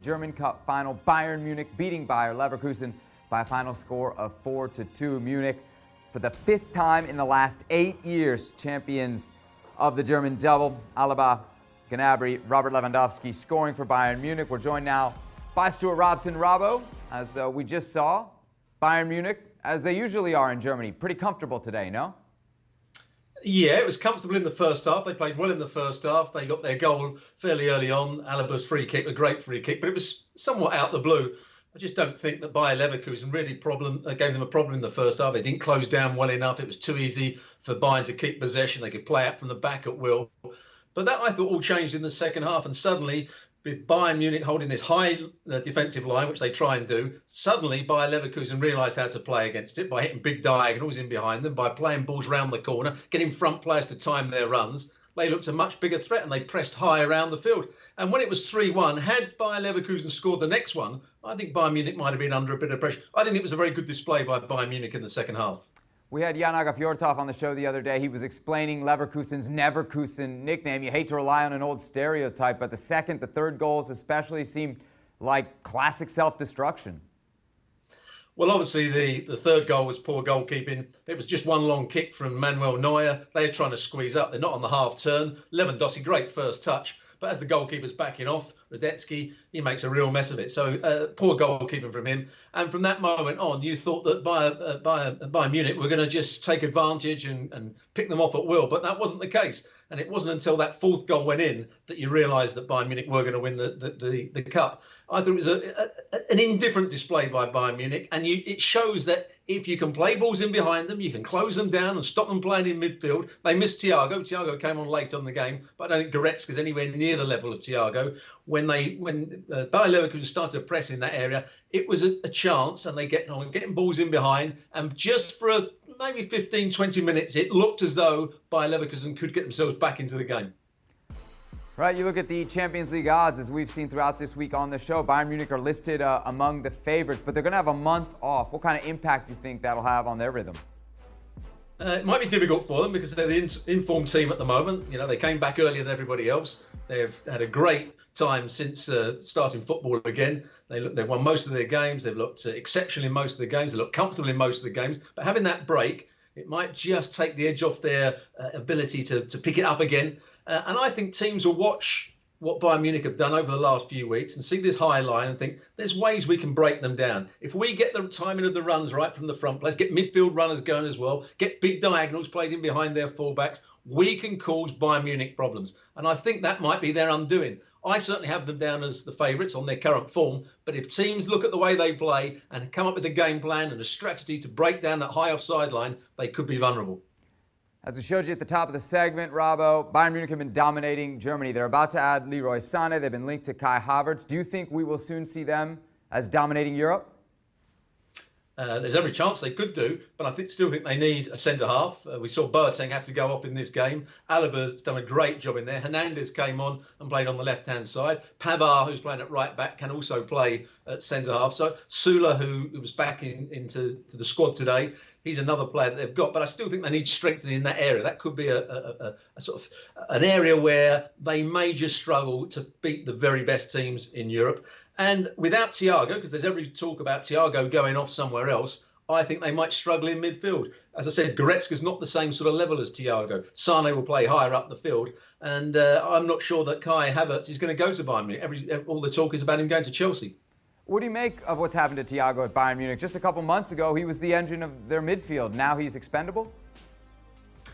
German Cup final, Bayern Munich beating Bayer Leverkusen by a final score of 4-2. Munich, for the fifth time in the last 8 years, champions of the German double. Alaba, Gnabry, Robert Lewandowski scoring for Bayern Munich. We're joined now by Stuart Robson. Robbo, as we just saw, Bayern Munich, as they usually are in Germany, pretty comfortable today, no? Yeah, it was comfortable in the first half. They played well in the first half. They got their goal fairly early on. Alaba's free kick, a great free kick, but it was somewhat out the blue. I just don't think that Bayer Leverkusen really gave them a problem in the first half. They didn't close down well enough. It was too easy for Bayern to keep possession. They could play out from the back at will. But that, I thought, all changed in the second half. And suddenly, with Bayern Munich holding this high defensive line, which they try and do, suddenly Bayer Leverkusen realised how to play against it by hitting big diagonals in behind them, by playing balls round the corner, getting front players to time their runs. They looked a much bigger threat and they pressed high around the field. And when it was 3-1, had Bayer Leverkusen scored the next one, I think Bayern Munich might have been under a bit of pressure. I think it was a very good display by Bayern Munich in the second half. We had Jan Fjortov on the show the other day. He was explaining Leverkusen's Neverkusen nickname. You hate to rely on an old stereotype, but the second, the third goals especially seemed like classic self-destruction. Well, obviously, the third goal was poor goalkeeping. It was just one long kick from Manuel Neuer. They're trying to squeeze up. They're not on the half turn. Lewandowski, great first touch. But as the goalkeeper's backing off, Radetzky, he makes a real mess of it. So poor goalkeeping from him. And from that moment on, you thought that Bayern Munich were going to just take advantage and pick them off at will. But that wasn't the case. And it wasn't until that fourth goal went in that you realised that Bayern Munich were going to win the cup. I thought it was an indifferent display by Bayern Munich. And it shows that if you can play balls in behind them, you can close them down and stop them playing in midfield. They missed Thiago. Thiago came on late on the game, but I don't think Goretzka's anywhere near the level of Thiago. When Bayer Leverkusen started to press in that area, it was a chance, and they get on getting balls in behind. And just for maybe 15, 20 minutes, it looked as though Bayer Leverkusen could get themselves back into the game. Right, you look at the Champions League odds, as we've seen throughout this week on the show. Bayern Munich are listed among the favorites, but they're going to have a month off. What kind of impact do you think that'll have on their rhythm? It might be difficult for them because they're the informed team at the moment. You know, they came back earlier than everybody else. They've had a great time since starting football again. They've won most of their games. They've looked exceptional in most of the games. They look comfortable in most of the games. But having that break, it might just take the edge off their ability to pick it up again. And I think teams will watch what Bayern Munich have done over the last few weeks and see this high line and think there's ways we can break them down. If we get the timing of the runs right from the front, let's get midfield runners going as well, get big diagonals played in behind their fullbacks, we can cause Bayern Munich problems. And I think that might be their undoing. I certainly have them down as the favourites on their current form. But if teams look at the way they play and come up with a game plan and a strategy to break down that high offside line, they could be vulnerable. As we showed you at the top of the segment, Robbo, Bayern Munich have been dominating Germany. They're about to add Leroy Sané. They've been linked to Kai Havertz. Do you think we will soon see them as dominating Europe? There's every chance they could do, but I still think they need a centre-half. We saw Boateng have to go off in this game. Alaba's done a great job in there. Hernandez came on and played on the left-hand side. Pavard, who's playing at right-back, can also play at centre-half. So Sula, who was back into the squad today, he's another player that they've got. But I still think they need strengthening in that area. That could be a sort of an area where they may just struggle to beat the very best teams in Europe. And without Thiago, because there's every talk about Thiago going off somewhere else, I think they might struggle in midfield. As I said, Goretzka's not the same sort of level as Thiago. Sane will play higher up the field. And I'm not sure that Kai Havertz is going to go to Bayern Munich. All the talk is about him going to Chelsea. What do you make of what's happened to Thiago at Bayern Munich? Just a couple months ago, he was the engine of their midfield. Now he's expendable?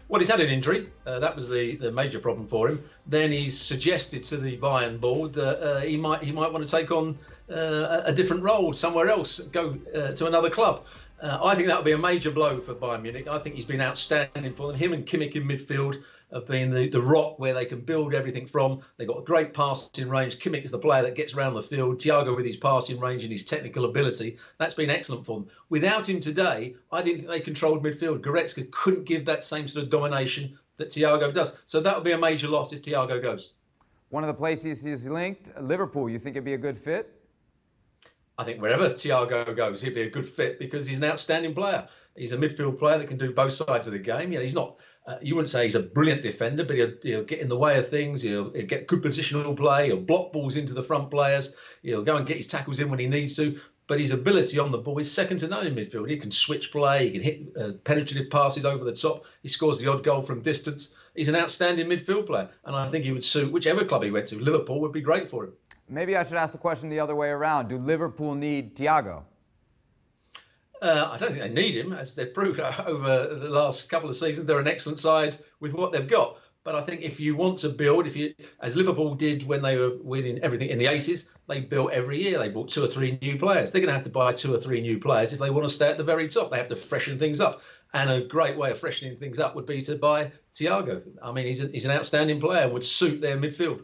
Well, he's had an injury. That was the major problem for him. Then he's suggested to the Bayern board that he might want to take on a different role somewhere else, go to another club. I think that would be a major blow for Bayern Munich. I think he's been outstanding for them. Him and Kimmich in midfield have been the rock where they can build everything from. They've got a great passing range. Kimmich is the player that gets around the field. Thiago with his passing range and his technical ability. That's been excellent for them. Without him today, I didn't think they controlled midfield. Goretzka couldn't give that same sort of domination that Thiago does. So that would be a major loss if Thiago goes. One of the places he's linked, Liverpool. You think it'd be a good fit? I think wherever Thiago goes, he'd be a good fit because he's an outstanding player. He's a midfield player that can do both sides of the game. He's not. You wouldn't say he's a brilliant defender, but he'll get in the way of things. He'll get good positional play. He'll block balls into the front players. He'll go and get his tackles in when he needs to. But his ability on the ball is second to none in midfield. He can switch play. He can hit penetrative passes over the top. He scores the odd goal from distance. He's an outstanding midfield player. And I think he would suit whichever club he went to. Liverpool would be great for him. Maybe I should ask the question the other way around. Do Liverpool need Thiago? I don't think they need him, as they've proved over the last couple of seasons. They're an excellent side with what they've got. But I think if you want to build, as Liverpool did when they were winning everything in the 80s, they built every year. They bought 2 or 3 new players. They're going to have to buy 2 or 3 new players if they want to stay at the very top. They have to freshen things up. And a great way of freshening things up would be to buy Thiago. I mean, he's an outstanding player and would suit their midfield.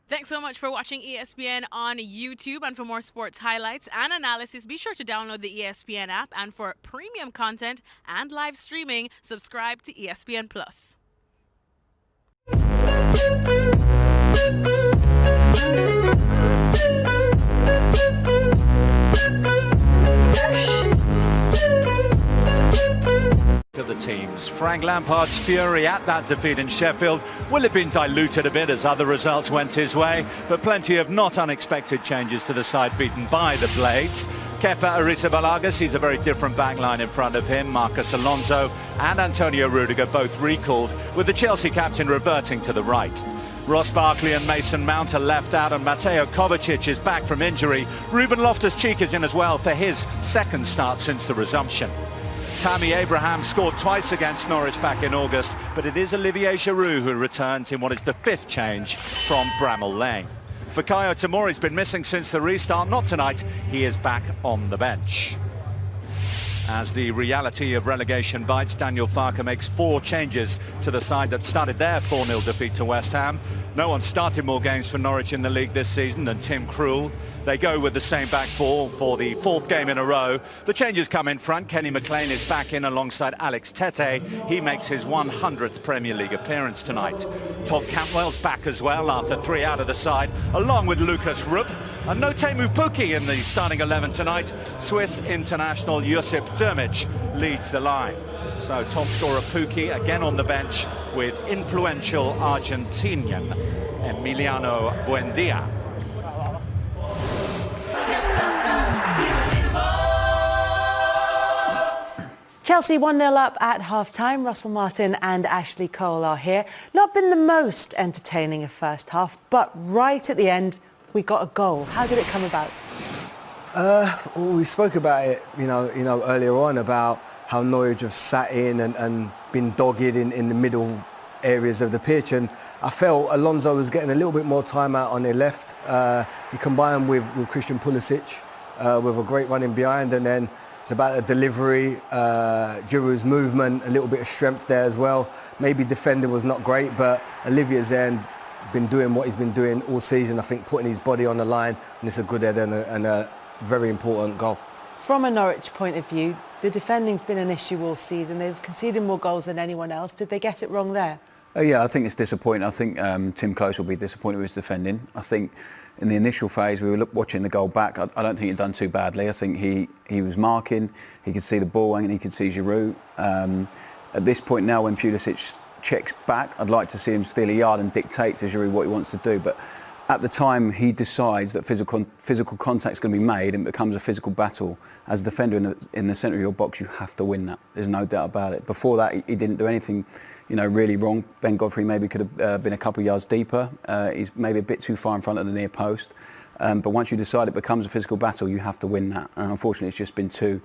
Thanks so much for watching ESPN on YouTube. And for more sports highlights and analysis, be sure to download the ESPN app. And for premium content and live streaming, subscribe to ESPN Plus. Of the teams. Frank Lampard's fury at that defeat in Sheffield will have been diluted a bit as other results went his way, but plenty of not unexpected changes to the side beaten by the Blades. Kepa Arrizabalaga sees a very different backline in front of him. Marcus Alonso and Antonio Rudiger both recalled, with the Chelsea captain reverting to the right. Ross Barkley and Mason Mount are left out, and Mateo Kovacic is back from injury. Ruben Loftus-Cheek is in as well for his second start since the resumption. Tammy Abraham scored twice against Norwich back in August, but it is Olivier Giroud who returns in what is the 5th change from Bramall Lane. Fikayo Tomori's been missing since the restart. Not tonight, he is back on the bench. As the reality of relegation bites, Daniel Farke makes 4 changes to the side that started their 4-0 defeat to West Ham. No one started more games for Norwich in the league this season than Tim Krul. They go with the same back 4 for the 4th game in a row. The changes come in front. Kenny McLean is back in alongside Alex Tete. He makes his 100th Premier League appearance tonight. Todd Cantwell's back as well after 3 out of the side, along with Lucas Rupp. And no Teemu Pukki in the starting 11 tonight. Swiss international Josip Drmic leads the line. So top scorer Pukki again on the bench with influential Argentinian Emiliano Buendia. Chelsea 1-0 up at half-time. Russell Martin and Ashley Cole are here. Not been the most entertaining of first half, but right at the end, we got a goal. How did it come about? Well, we spoke about it, earlier on about how Norwich have sat in and been dogged in the middle areas of the pitch, and I felt Alonso was getting a little bit more time out on their left. He combined with Christian Pulisic with a great run in behind, and then it's about the delivery, Giroud's movement, a little bit of strength there as well. Maybe defending was not great, but Olivier's then been doing what he's been doing all season, I think, putting his body on the line, and it's a good header and a very important goal. From a Norwich point of view, the defending's been an issue all season. They've conceded more goals than anyone else. Did they get it wrong there? Yeah, I think it's disappointing. I think Tim Close will be disappointed with his defending. I think in the initial phase, we were watching the goal back. I don't think he'd done too badly. I think he was marking, he could see the ball and he could see Giroud. At this point now, when Pulisic checks back, I'd like to see him steal a yard and dictate to Giroud what he wants to do. But at the time he decides that physical contact is going to be made and it becomes a physical battle, as a defender in the centre of your box, you have to win that. There's no doubt about it. Before that, he didn't do anything really wrong. Ben Godfrey maybe could have been a couple of yards deeper. He's maybe a bit too far in front of the near post. But once you decide it becomes a physical battle, you have to win that. And unfortunately, it's just been too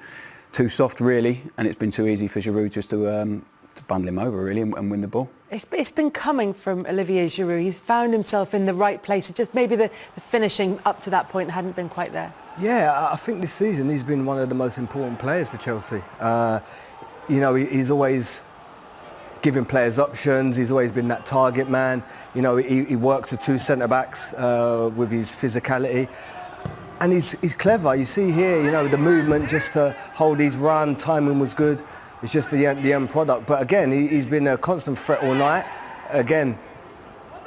soft, really, and it's been too easy for Giroud just to bundle him over, really, and win the ball. It's been coming from Olivier Giroud. He's found himself in the right place. It's just maybe the finishing up to that point hadn't been quite there. Yeah, I think this season he's been one of the most important players for Chelsea. He's always giving players options. He's always been that target man. He works the 2 centre-backs with his physicality. And he's clever. You see here, the movement just to hold his run, timing was good. It's just the end product. But again, he's been a constant threat all night. Again,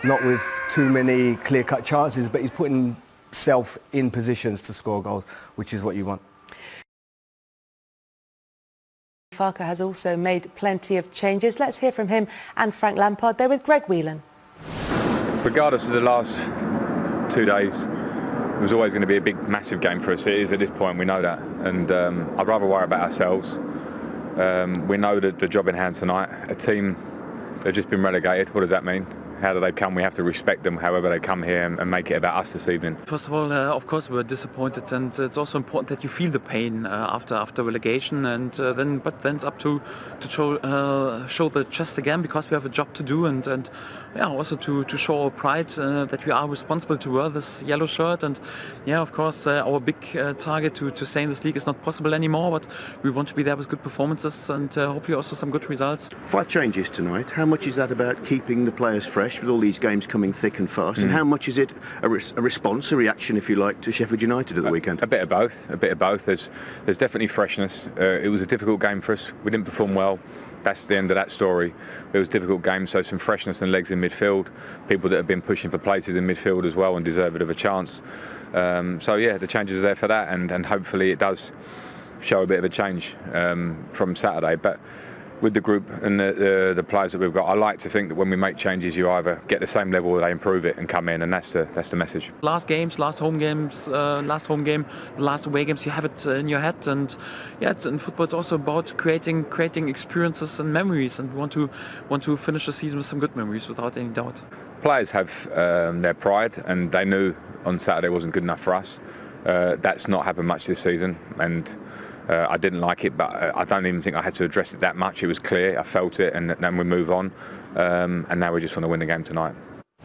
not with too many clear-cut chances, but he's putting himself in positions to score goals, which is what you want. Farke has also made plenty of changes. Let's hear from him and Frank Lampard. They're with Greg Whelan. Regardless of the last 2 days, it was always going to be a big, massive game for us. It is at this point, we know that. And I'd rather worry about ourselves. We know that the job in hand tonight, a team that have just been relegated, what does that mean? How do they come? We have to respect them however they come here and make it about us this evening. First of all, of course, we're disappointed, and it's also important that you feel the pain after relegation, and then it's up to show the chest again, because we have a job to do, and yeah, also to show our pride that we are responsible to wear this yellow shirt. And yeah, of course, our big target to stay in this league is not possible anymore, but we want to be there with good performances and hopefully also some good results. 5 changes tonight. How much is that about keeping the players fresh with all these games coming thick and fast, and how much is it a response, a reaction, if you like, to Sheffield United at the weekend? A bit of both. There's definitely freshness. It was a difficult game for us. We didn't perform well. That's the end of that story. It was a difficult game, so some freshness and legs in midfield. People that have been pushing for places in midfield as well and deserve it of a chance. So yeah, the changes are there for that, and hopefully it does show a bit of a change from Saturday. But with the group and the players that we've got, I like to think that when we make changes, you either get the same level or they improve it and come in, and that's the message. Last home game, last away games, you have it in your head, and yeah, in football it's also about creating experiences and memories, and we want to finish the season with some good memories, without any doubt. Players have their pride, and they knew on Saturday wasn't good enough for us. That's not happened much this season, and I didn't like it, but I don't even think I had to address it that much. It was clear, I felt it, and then we move on. And now we just want to win the game tonight.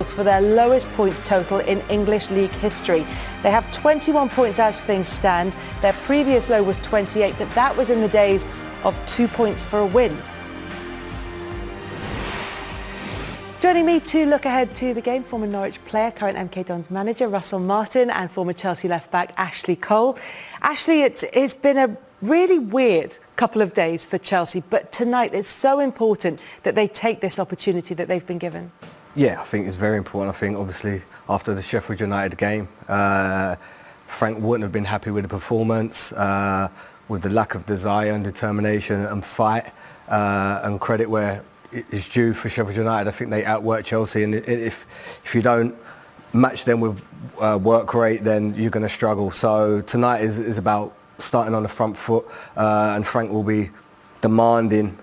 For their lowest points total in English League history. They have 21 points as things stand. Their previous low was 28, but that was in the days of 2 points for a win. Joining me to look ahead to the game, former Norwich player, current MK Dons manager Russell Martin, and former Chelsea left-back Ashley Cole. Ashley, it's been a really weird couple of days for Chelsea, but tonight it's so important that they take this opportunity that they've been given. Yeah, I think it's very important. I think obviously after the Sheffield United game, Frank wouldn't have been happy with the performance, with the lack of desire and determination and fight, and credit where is due for Sheffield United. I think they outworked Chelsea, and if you don't match them with work rate, then you're going to struggle. So tonight is about starting on the front foot, and Frank will be demanding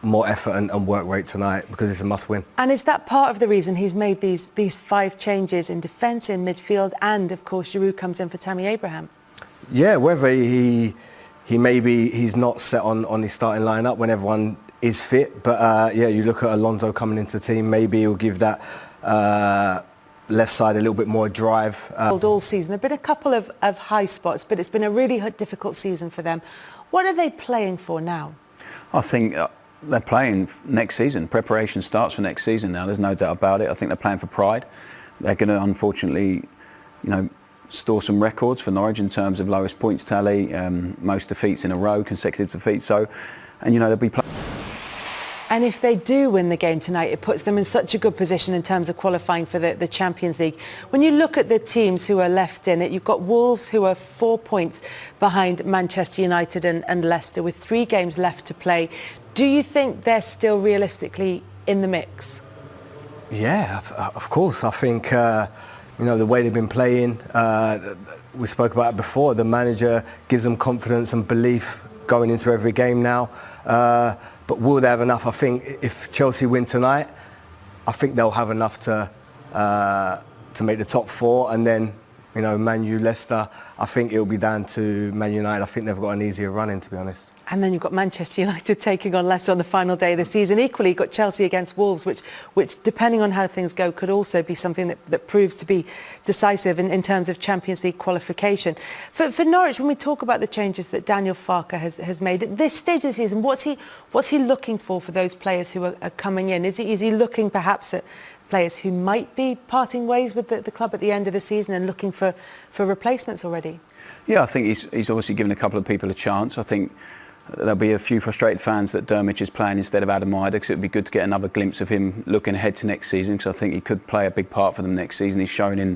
more effort and work rate tonight, because it's a must-win. And is that part of the reason he's made these 5 changes in defence, in midfield, and of course Giroud comes in for Tammy Abraham? Yeah, whether he's not set on his starting lineup when everyone is fit, but yeah, you look at Alonso coming into the team, maybe he'll give that left side a little bit more drive. All season, there have been a couple of high spots, but it's been a really difficult season for them. What are they playing for now? I think they're playing next season. Preparation starts for next season now, there's no doubt about it. I think they're playing for pride. They're going to, unfortunately, store some records for Norwich in terms of lowest points tally, most defeats in a row, consecutive defeats. So, and they'll be playing. And if they do win the game tonight, it puts them in such a good position in terms of qualifying for the Champions League. When you look at the teams who are left in it, you've got Wolves, who are 4 points behind Manchester United and Leicester, with 3 games left to play. Do you think they're still realistically in the mix? Yeah, of course. I think the way they've been playing, we spoke about it before, the manager gives them confidence and belief going into every game now. But will they have enough? I think if Chelsea win tonight, I think they'll have enough to make the top 4, and then Man U, Leicester, I think it'll be down to Man United. I think they've got an easier run in, to be honest. And then you've got Manchester United taking on Leicester on the final day of the season. Equally, you've got Chelsea against Wolves, which depending on how things go, could also be something that proves to be decisive in terms of Champions League qualification. For Norwich, when we talk about the changes that Daniel Farke has made at this stage of the season, what's he looking for those players who are coming in? Is he looking perhaps at players who might be parting ways with the club at the end of the season and looking for replacements already? Yeah, I think he's obviously given a couple of people a chance. I think there'll be a few frustrated fans that Dermot is playing instead of Adam Ider, because it would be good to get another glimpse of him looking ahead to next season, because I think he could play a big part for them next season. He's shown in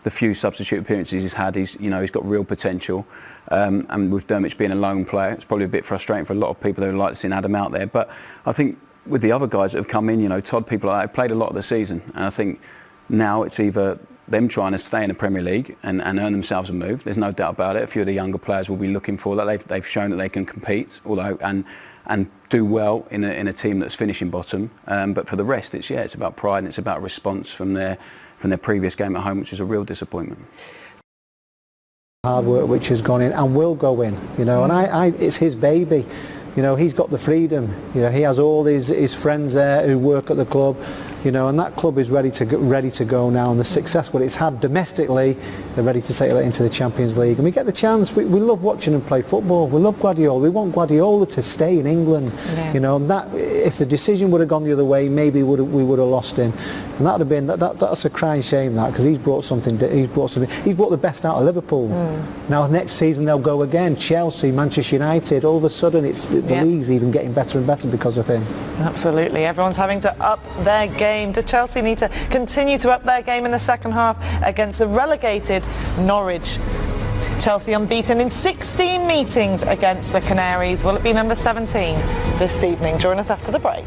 the few substitute appearances he's had, he's got real potential. And with Dermich being a lone player, it's probably a bit frustrating for a lot of people who like seeing Adam out there. But I think with the other guys that have come in, Todd, people like that, have played a lot of the season, and I think now it's either them trying to stay in the Premier League and earn themselves a move. There's no doubt about it. A few of the younger players will be looking for that. They've shown that they can compete, and do well in a team that's finishing bottom. But for the rest, it's about pride and it's about response from their previous game at home, which is a real disappointment. Hard work which has gone in and will go in, and it's his baby. He's got the freedom. He has all his friends there who work at the club, and that club is ready to go now. And the success what it's had domestically, they're ready to take it into the Champions League. And we get the chance. We love watching them play football. We love Guardiola. We want Guardiola to stay in England. Yeah. And that if the decision would have gone the other way, maybe we would have lost him. And that would have been that's a crying shame, that, because he's brought the best out of Liverpool. Now next season they'll go again. Chelsea, Manchester United. All of a sudden the league's even getting better and better because of him. Absolutely, everyone's having to up their game. Do Chelsea need to continue to up their game in the second half against the relegated Norwich? Chelsea unbeaten in 16 meetings against the Canaries. Will it be number 17 this evening? Join us after the break.